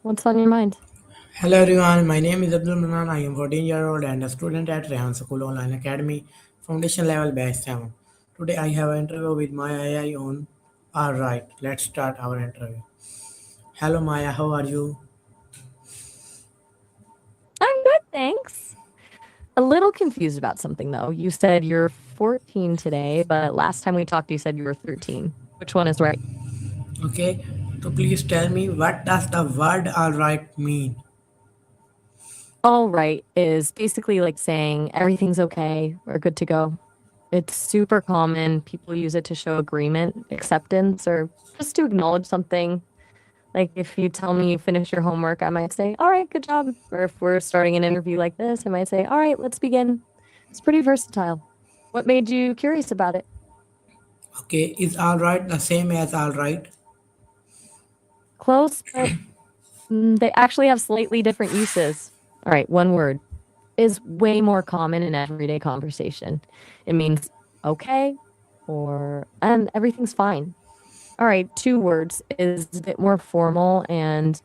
What's on your mind? Hello everyone, my name is Abdul Manan. I am 14-year-old and a student at Rehan School Online Academy, Foundation Level Batch 7. Today I have an interview with Maya AI on. Alright, let's start our interview. Hello Maya, how are you? I'm good, thanks. A little confused about something though. You said you're 14 today, but last time we talked, you said you were 13. Which one is right? Okay, so please tell me what does the word alright mean? All right is basically like saying everything's okay or good to go. It's super common. People use it to show agreement, acceptance, or just to acknowledge something. Like if you tell me you finished your homework, I might say, all right, good job. Or if we're starting an interview like this, I might say, all right, let's begin. It's pretty versatile. What made you curious about it? Okay, is alright the same as alright? Close, but they actually have slightly different uses. All right, one word is way more common in everyday conversation. It means okay or and everything's fine. All right, two words is a bit more formal and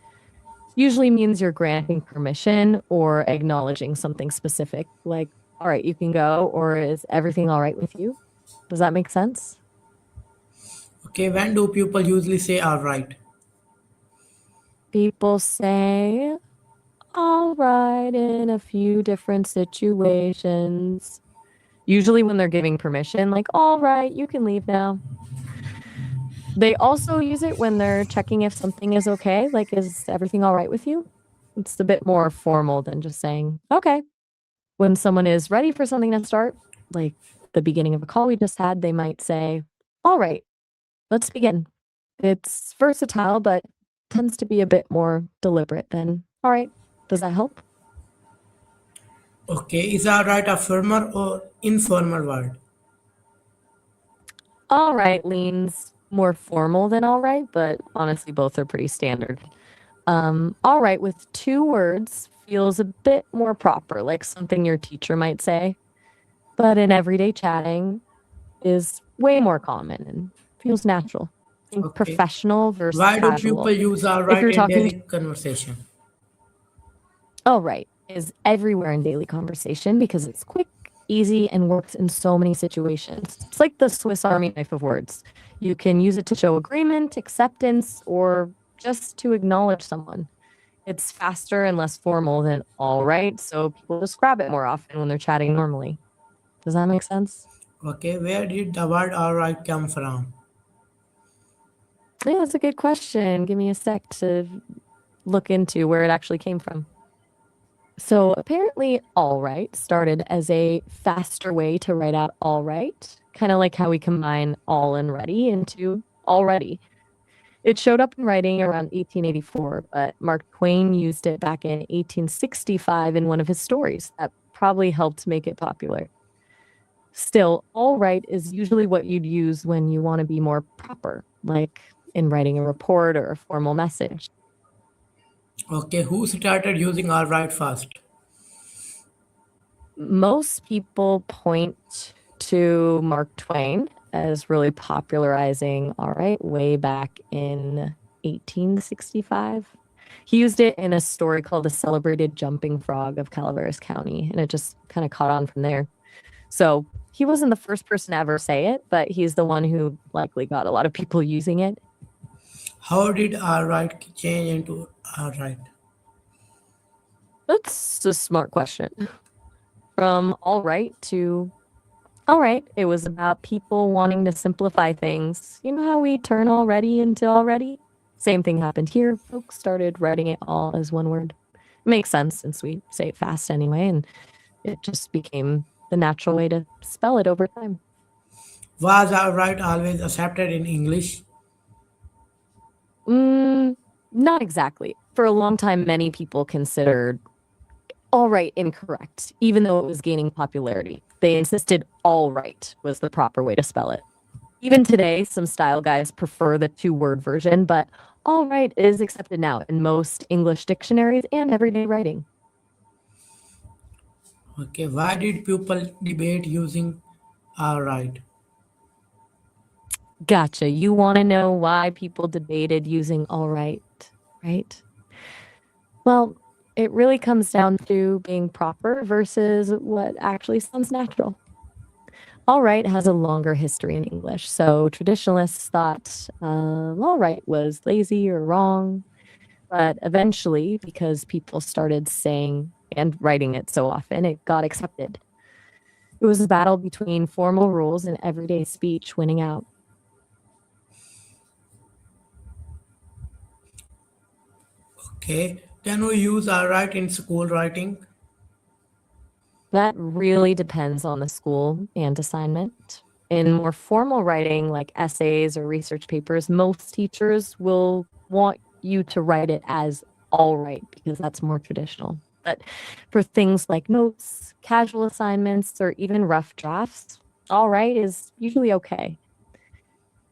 usually means you're granting permission or acknowledging something specific, like, all right, you can go, or is everything all right with you? Does that make sense? Okay, when do people usually say alright? People say, all right, in a few different situations. Usually when they're giving permission, like, all right, you can leave now. They also use it when they're checking if something is okay, like, is everything all right with you? It's a bit more formal than just saying, okay. When someone is ready for something to start, like the beginning of a call we just had, they might say, all right, let's begin. It's versatile, but tends to be a bit more deliberate than, all right, does that help? Okay, is alright a formal or informal word? All right leans more formal than all right, but honestly, both are pretty standard. All right with two words feels a bit more proper, like something your teacher might say, but in everyday chatting is way more common and feels natural. Think Okay, professional versus why do people casual. use If alright you're in talking, daily conversation? all right, is everywhere in daily conversation because it's quick, easy, and works in so many situations. It's like the Swiss Army knife of words. You can use it to show agreement, acceptance, or just to acknowledge someone. It's faster and less formal than all right, so people just grab it more often when they're chatting normally. Does that make sense? Okay, where did the word alright come from? Yeah, that's a good question. Give me a sec to look into where it actually came from. So apparently, all right started as a faster way to write out all right, kind of like how we combine all and ready into already. It showed up in writing around 1884, but Mark Twain used it back in 1865 in one of his stories. That probably helped make it popular. Still, all right is usually what you'd use when you want to be more proper, like in writing a report or a formal message. Okay, who started using alright first? Most people point to Mark Twain as really popularizing all right way back in 1865. He used it in a story called The Celebrated Jumping Frog of Calaveras County, and it just kind of caught on from there. So he wasn't the first person to ever say it, but he's the one who likely got a lot of people using it. How did alright change into alright? That's a smart question. From all right to all right, it was about people wanting to simplify things. You know how we turn already into already? Same thing happened here. Folks started writing it all as one word. Makes sense since we say it fast anyway, and it just became the natural way to spell it over time. Was alright always accepted in English? Mm, not exactly. For a long time, many people considered all right incorrect, even though it was gaining popularity. They insisted all right was the proper way to spell it. Even today, some style guys prefer the two-word version, but all right is accepted now in most English dictionaries and everyday writing. Okay, why did people debate using alright? Gotcha. You want to know why people debated using all right, right? Well, it really comes down to being proper versus what actually sounds natural. All right has a longer history in English, so traditionalists thought all right was lazy or wrong, but eventually, because people started saying and writing it so often, it got accepted. It was a battle between formal rules and everyday speech winning out. Okay, can we use all right in school writing? That really depends on the school and assignment. In more formal writing, like essays or research papers, most teachers will want you to write it as all right because that's more traditional. But for things like notes, casual assignments, or even rough drafts, all right is usually okay.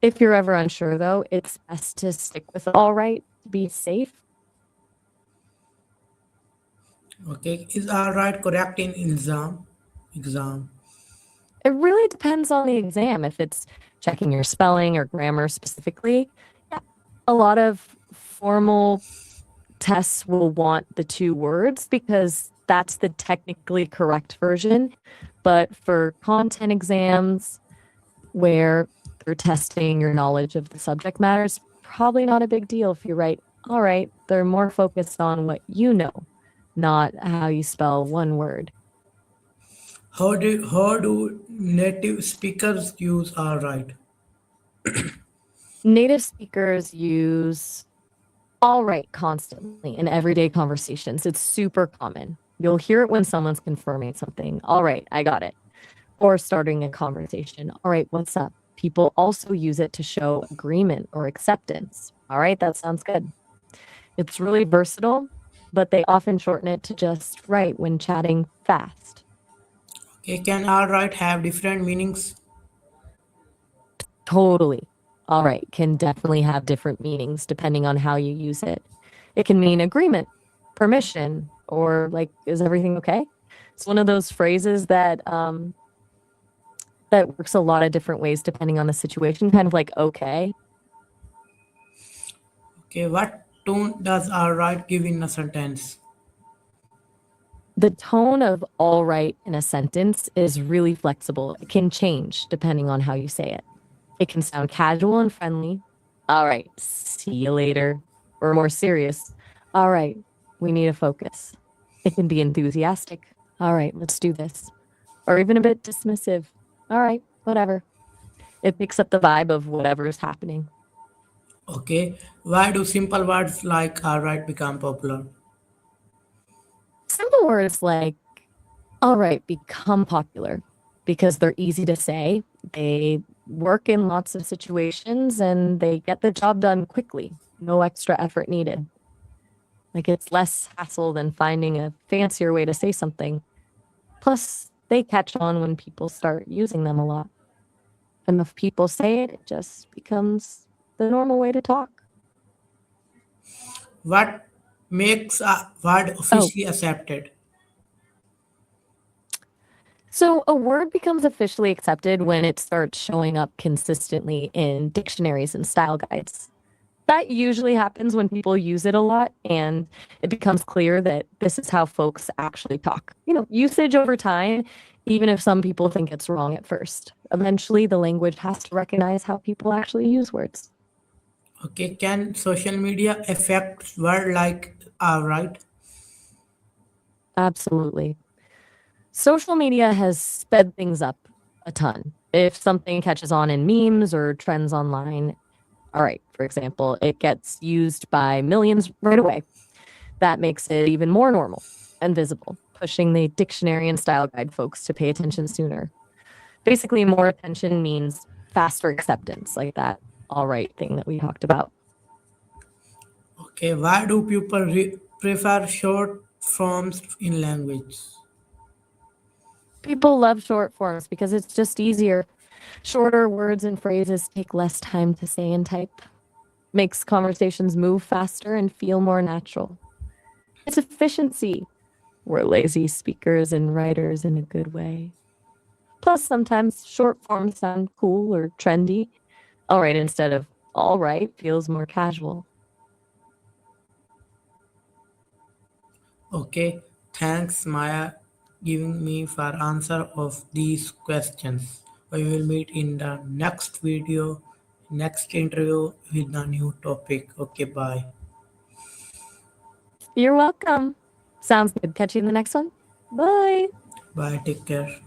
If you're ever unsure, though, it's best to stick with all right to be safe. Okay, is all right correct in exam? Exam. It really depends on the exam. If it's checking your spelling or grammar specifically, yeah, a lot of formal tests will want the two words because that's the technically correct version. But for content exams where they're testing your knowledge of the subject matter, it's probably not a big deal if you write, all right, they're more focused on what you know, not how you spell one word. How do native speakers use all right? Native speakers use all right constantly in everyday conversations. It's super common. You'll hear it when someone's confirming something. All right, I got it. Or starting a conversation. All right, what's up? People also use it to show agreement or acceptance. All right, that sounds good. It's really versatile, but they often shorten it to just right when chatting fast. Okay, can all right have different meanings? Totally. All right can definitely have different meanings depending on how you use it. It can mean agreement, permission, or like, is everything okay? It's one of those phrases that works a lot of different ways depending on the situation, kind of like okay. Okay, what tone does all right give in a sentence? The tone of all right in a sentence is really flexible. It can change depending on how you say it. It can sound casual and friendly. All right, see you later. Or more serious. All right, we need to focus. It can be enthusiastic. All right, let's do this. Or even a bit dismissive. All right, whatever. It picks up the vibe of whatever is happening. Okay, why do simple words like all right become popular? Simple words like all right become popular because they're easy to say. They work in lots of situations and they get the job done quickly. No extra effort needed. Like it's less hassle than finding a fancier way to say something. Plus, they catch on when people start using them a lot. And if people say it, it just becomes the normal way to talk. What makes a word Oh, officially accepted? so a word becomes officially accepted when it starts showing up consistently in dictionaries and style guides. That usually happens when people use it a lot and it becomes clear that this is how folks actually talk. Usage over time, even if some people think it's wrong at first. Eventually, the language has to recognize how people actually use words. Okay, can social media affect word like all right? Absolutely. Social media has sped things up a ton. If something catches on in memes or trends online, all right, for example, it gets used by millions right away. That makes it even more normal and visible, pushing the dictionary and style guide folks to pay attention sooner. Basically, more attention means faster acceptance, like that all right thing that we talked about. Okay, why do people prefer short forms in language? People love short forms because it's just easier. Shorter words and phrases take less time to say and type, makes conversations move faster and feel more natural. It's efficiency. We're lazy speakers and writers in a good way. Plus, sometimes short forms sound cool or trendy. All right, instead of all right, feels more casual. Okay, thanks Maya giving me for answer of these questions. We will meet in the next video, next interview with a new topic. Okay, bye. You're welcome. Sounds good. Catch you in the next one. Bye. Bye, take care.